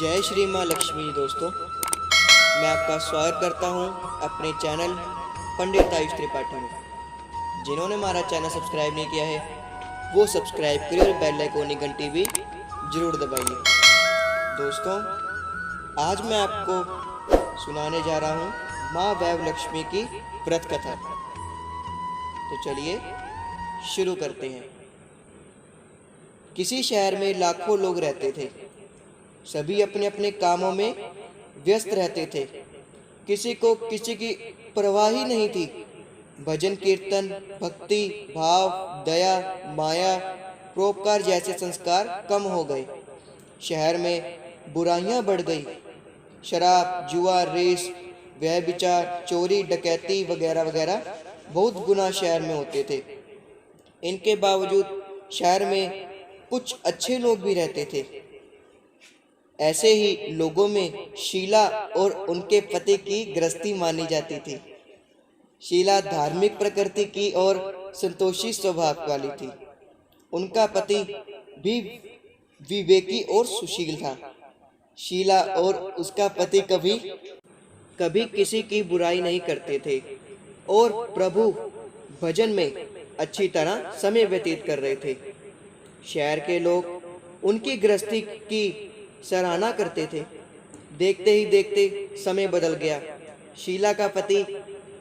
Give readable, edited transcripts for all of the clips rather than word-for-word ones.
जय श्री माँ लक्ष्मी जी। दोस्तों, मैं आपका स्वागत करता हूँ अपने चैनल पंडित आयुष त्रिपाठी में। जिन्होंने हमारा चैनल सब्सक्राइब नहीं किया है वो सब्सक्राइब करिए और बेल आइकन की घंटी भी जरूर दबाइए। दोस्तों, आज मैं आपको सुनाने जा रहा हूँ माँ वैव लक्ष्मी की व्रत कथा। तो चलिए शुरू करते हैं। किसी शहर में लाखों लोग रहते थे। सभी अपने अपने कामों में व्यस्त रहते थे। किसी को किसी की परवाह ही नहीं थी। भजन कीर्तन, भक्ति भाव, दया, माया, परोपकार जैसे संस्कार कम हो गए। शहर में बुराइयां बढ़ गई। शराब, जुआ, रेस, व्यभिचार, चोरी, डकैती वगैरह वगैरह बहुत गुनाह शहर में होते थे। इनके बावजूद शहर में कुछ अच्छे लोग भी रहते थे। ऐसे ही लोगों में शीला और उनके पति की गृहस्थी मानी जाती थी। शीला धार्मिक प्रकृति की और संतोषी स्वभाव वाली थी। उनका पति भी विवेकी और सुशील था। शीला और उसका पति कभी किसी की बुराई नहीं करते थे और प्रभु भजन में अच्छी तरह समय व्यतीत कर रहे थे। शहर के लोग उनकी गृहस्थी की सराहना करते थे। देखते ही देखते समय बदल गया। शीला का पति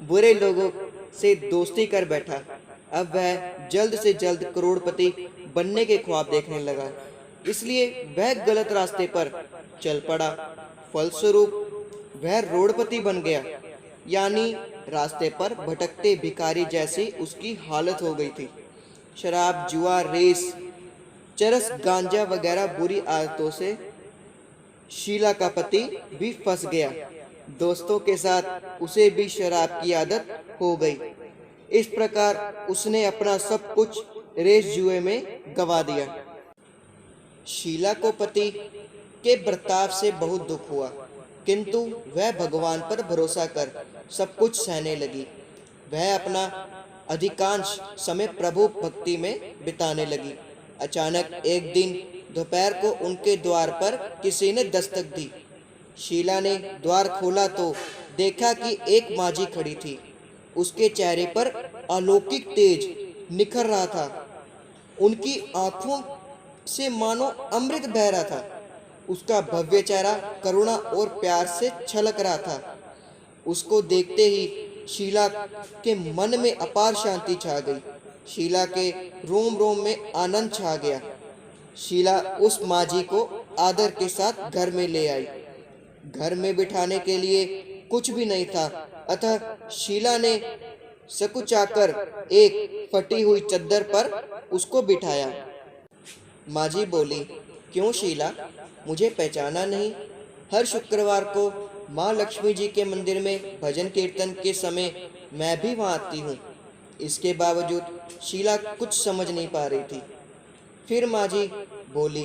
बुरे लोगों से दोस्ती कर बैठा। अब वह जल्द से जल्द करोड़पति बनने के ख्वाब देखने लगा, इसलिए वह गलत रास्ते पर चल पड़ा। फलस्वरूप वह रोडपति बन गया, यानी रास्ते पर भटकते भिखारी जैसी उसकी हालत हो गई थी। शराब, जुआ, रेस, चरस, गांजा वगैरह बुरी आदतों से शीला का पति भी फंस गया। दोस्तों के साथ उसे भी शराब की आदत हो गई। इस प्रकार उसने अपना सब कुछ रेस जुए में गंवा दिया। शीला को पति के बर्ताव से बहुत दुख हुआ, किंतु वह भगवान पर भरोसा कर सब कुछ सहने लगी। वह अपना अधिकांश समय प्रभु भक्ति में बिताने लगी। अचानक एक दिन दोपहर को उनके द्वार पर किसी ने दस्तक दी। शीला ने द्वार खोला तो देखा कि एक माझी खड़ी थी। उसके चेहरे पर अलौकिक तेज निखर रहा था। उनकी आंखों से मानो अमृत बह रहा था। उसका भव्य चेहरा करुणा और प्यार से छलक रहा था। उसको देखते ही शीला के मन में अपार शांति छा गई। शीला के रोम रोम में आनंद छा गया। शीला उस माझी को आदर के साथ घर में ले आई। घर में बिठाने के लिए कुछ भी नहीं था, अतः शीला ने सकुचाकर एक फटी हुई चद्दर पर उसको बिठाया। माझी बोली, क्यों शीला, मुझे पहचाना नहीं? हर शुक्रवार को माँ लक्ष्मी जी के मंदिर में भजन कीर्तन के समय मैं भी वहाँ आती हूँ। इसके बावजूद शीला कुछ समझ नहीं पा रही थी। फिर माझी बोली,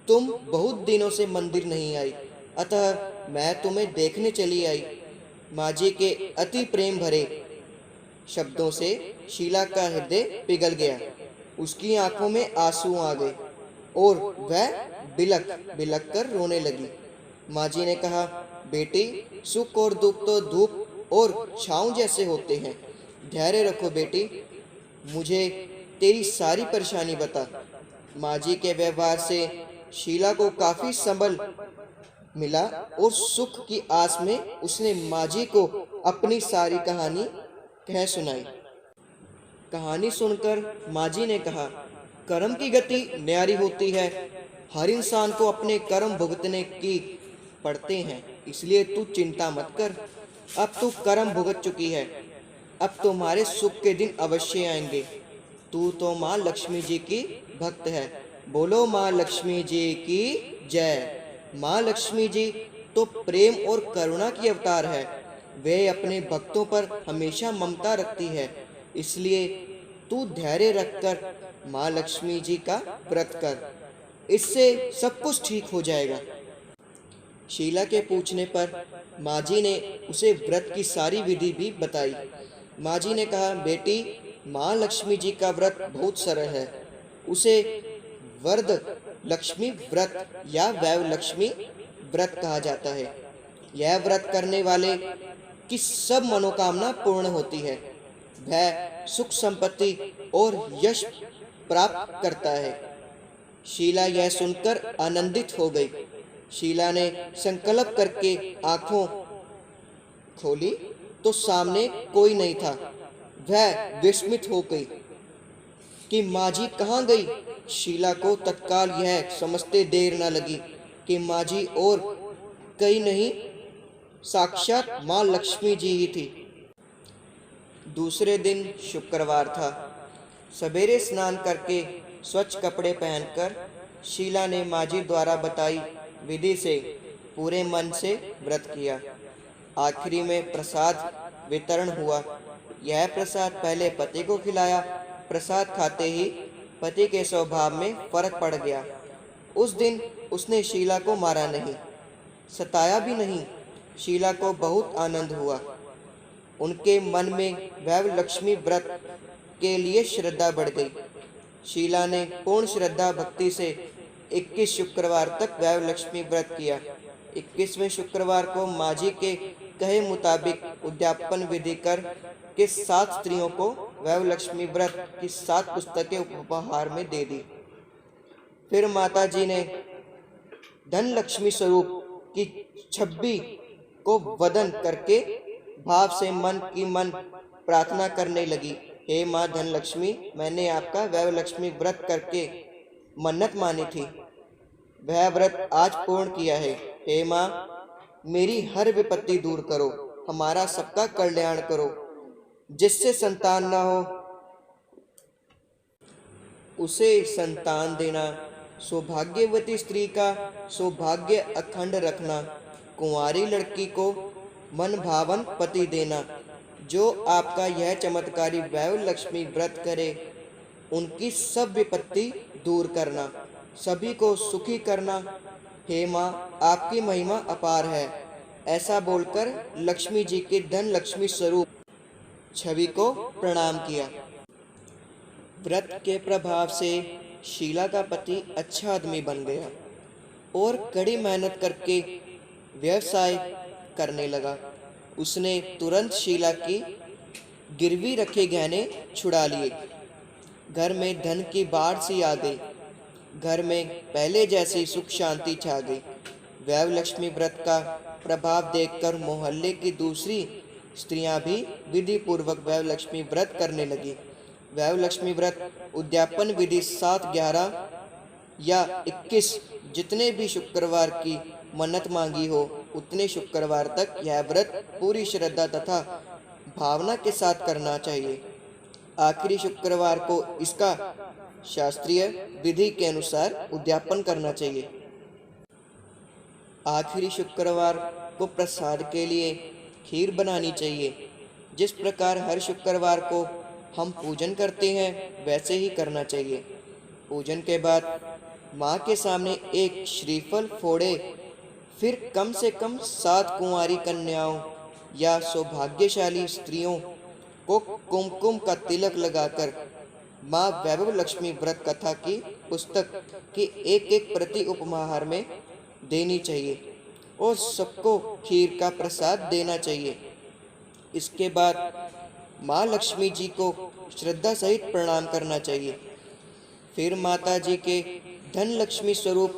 तुम बहुत दिनों से मंदिर नहीं आई, अतः मैं तुम्हें देखने चली आई। माझी के अति प्रेम भरे शब्दों से शीला का हृदय पिघल गया। उसकी आंखों में आंसू आ गए और वह बिलक बिलक कर रोने लगी। माझी ने कहा, बेटी, सुख और दुख तो धूप और छाँव जैसे होते हैं। धैर्य रखो बेटी, मुझे तेरी सारी परेशानी बता। माझी के व्यवहार से शीला को काफी संबल मिला और सुख की आस में उसने माझी को अपनी सारी कहानी कह सुनाई। कहानी सुनकर माझी ने कहा, कर्म की गति न्यारी होती है। हर इंसान को अपने कर्म भुगतने की पड़ते हैं, इसलिए तू चिंता मत कर। अब तू कर्म भुगत चुकी है, अब तुम्हारे सुख के दिन अवश्य आएंगे। तू तो माँ लक्ष्मी जी की भक्त है। बोलो माँ लक्ष्मी जी की जय। माँ लक्ष्मी जी तो प्रेम और करुणा की अवतार है। वे अपने भक्तों पर हमेशा ममता रखती है, इसलिए तू धैर्य रखकर माँ लक्ष्मी जी का व्रत कर, इससे सब कुछ ठीक हो जाएगा। शीला के पूछने पर माझी ने उसे व्रत की सारी विधि भी बताई। माझी ने कहा, बेटी, माँ लक्ष्मी जी का व्रत बहुत सरल है। उसे वरद लक्ष्मी व्रत या वैव लक्ष्मी व्रत कहा जाता है। यह व्रत करने वाले की सब मनोकामना पूर्ण होती है। वह सुख संपत्ति और यश प्राप्त करता है। शीला यह सुनकर आनंदित हो गई। शीला ने संकल्प करके आंखों खोली तो सामने कोई नहीं था। वह विस्मित हो गई कि माँ जी कहाँ गई। शीला को तत्काल यह समझते देर न लगी कि माँ जी और कहीं नहीं, साक्षात माँ लक्ष्मी जी ही थी। दूसरे दिन शुक्रवार था। सवेरे स्नान करके स्वच्छ कपड़े पहनकर शीला ने माँ जी द्वारा बताई विधि से पूरे मन से व्रत किया। आखिरी में प्रसाद वितरण हुआ। यह प्रसाद पहले पति को खिलाया। प्रसाद खाते ही पति के स्वभाव में फर्क पड़ गया। उस दिन उसने शीला को मारा नहीं, सताया भी नहीं। शीला को बहुत आनंद हुआ। उनके मन में वैव लक्ष्मी व्रत के लिए श्रद्धा बढ़ गई। शीला ने पूर्ण श्रद्धा भक्ति से 21 शुक्रवार तक वैव लक्ष्मी व्रत किया। 21वें शुक्रवार को माँ जी के कहे मुताबिक उद्यापन विधि कर के 7 स्त्रियों को वैव लक्ष्मी व्रत की 7 पुस्तकें उपहार में दे दी। फिर माता जी ने धन लक्ष्मी स्वरूप की छवि को वदन करके भाव से मन की मन प्रार्थना करने लगी। हे माँ धन लक्ष्मी, मैंने आपका वैव लक्ष्मी व्रत करके मन्नत मानी थी। वह व्रत आज पूर्ण किया है। हे माँ, मेरी हर विपत्ति दूर करो, हमारा सबका कल्याण करो। जिससे संतान न हो उसे संतान देना। सौभाग्यवती स्त्री का सौभाग्य अखंड रखना। कुंवारी लड़की को मन भावन पति देना। जो आपका यह चमत्कारी वैव लक्ष्मी व्रत करे उनकी सब विपत्ति दूर करना, सभी को सुखी करना। हे माँ, आपकी महिमा अपार है। ऐसा बोलकर लक्ष्मी जी के धन लक्ष्मी स्वरूप छवि को प्रणाम किया। व्रत के प्रभाव से शीला का पति अच्छा आदमी बन गया और कड़ी मेहनत करके व्यवसाय करने लगा। उसने तुरंत शीला की गिरवी रखे गहने छुड़ा लिए। घर में धन की बाढ़ सी आ गई। घर में पहले जैसी सुख शांति छा गई। वैव लक्ष्मी व्रत का प्रभाव देखकर मोहल्ले की दूसरी स्त्रियां भी विधि पूर्वक वैव लक्ष्मी व्रत करने लगी। वैव लक्ष्मी व्रत उद्यापन विधि 7, 11 या 21 जितने भी शुक्रवार की मन्नत मांगी हो उतने शुक्रवार तक यह व्रत पूरी श्रद्धा तथा भावना के साथ करना चाहिए। आखिरी शुक्रवार को इसका शास्त्रीय विधि के अनुसार उद्यापन करना चाहिए। आखिरी शुक्रवार को प्रसाद के लिए खीर बनानी चाहिए। जिस प्रकार हर शुक्रवार को हम पूजन करते हैं वैसे ही करना चाहिए। पूजन के बाद माँ के सामने एक श्रीफल फोड़े, फिर कम से कम 7 कुंवारी कन्याओं या सौभाग्यशाली स्त्रियों को कुमकुम का तिलक लगाकर माँ वैभव लक्ष्मी व्रत कथा की पुस्तक की एक प्रति उपहार में देनी चाहिए और सबको खीर का प्रसाद देना चाहिए। इसके बाद माँ लक्ष्मी जी को श्रद्धा सहित प्रणाम करना चाहिए। फिर माता जी के धन लक्ष्मी स्वरूप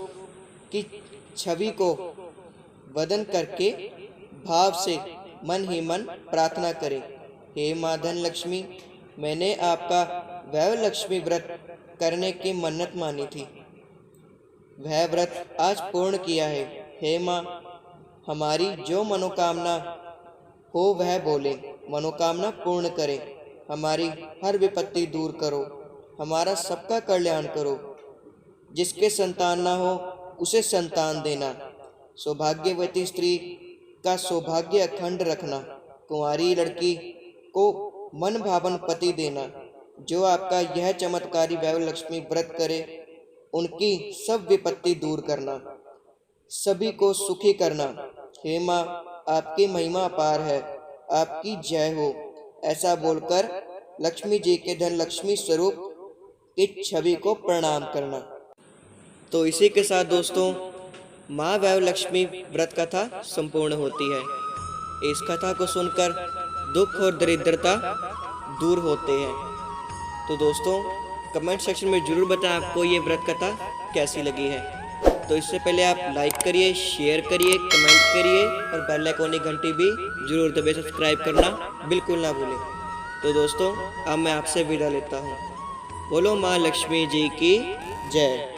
की छवि को वदन करके भाव से मन ही मन प्रार्थना करें। हे माँ धन लक्ष्मी, मैंने आपका वैव लक्ष्मी व्रत करने की मन्नत मानी थी। वह व्रत आज पूर्ण किया है। हे माँ, हमारी जो मनोकामना हो वह बोले, मनोकामना पूर्ण करे। हमारी हर विपत्ति दूर करो, हमारा सबका कल्याण करो। जिसके संतान ना हो उसे संतान देना। सौभाग्यवती स्त्री का सौभाग्य अखंड रखना। कुंवारी लड़की को मन भावन पति देना। जो आपका यह चमत्कारी वैव लक्ष्मी व्रत करे उनकी सब विपत्ति दूर करना, सभी को सुखी करना। हे माँ, आपकी महिमा अपार है, आपकी जय हो। ऐसा बोलकर लक्ष्मी जी के धन लक्ष्मी स्वरूप की छवि को प्रणाम करना। तो इसी के साथ दोस्तों माँ वैभवलक्ष्मी व्रत कथा संपूर्ण होती है। इस कथा को सुनकर दुख और दरिद्रता दूर होते हैं। तो दोस्तों कमेंट सेक्शन में ज़रूर बताएं आपको ये व्रत कथा कैसी लगी है। तो इससे पहले आप लाइक करिए, शेयर करिए, कमेंट करिए और बेल आइकन की घंटी भी जरूर दबाइए, सब्सक्राइब करना बिल्कुल ना भूलें। तो दोस्तों अब मैं आपसे विदा लेता हूँ। बोलो माँ लक्ष्मी जी की जय।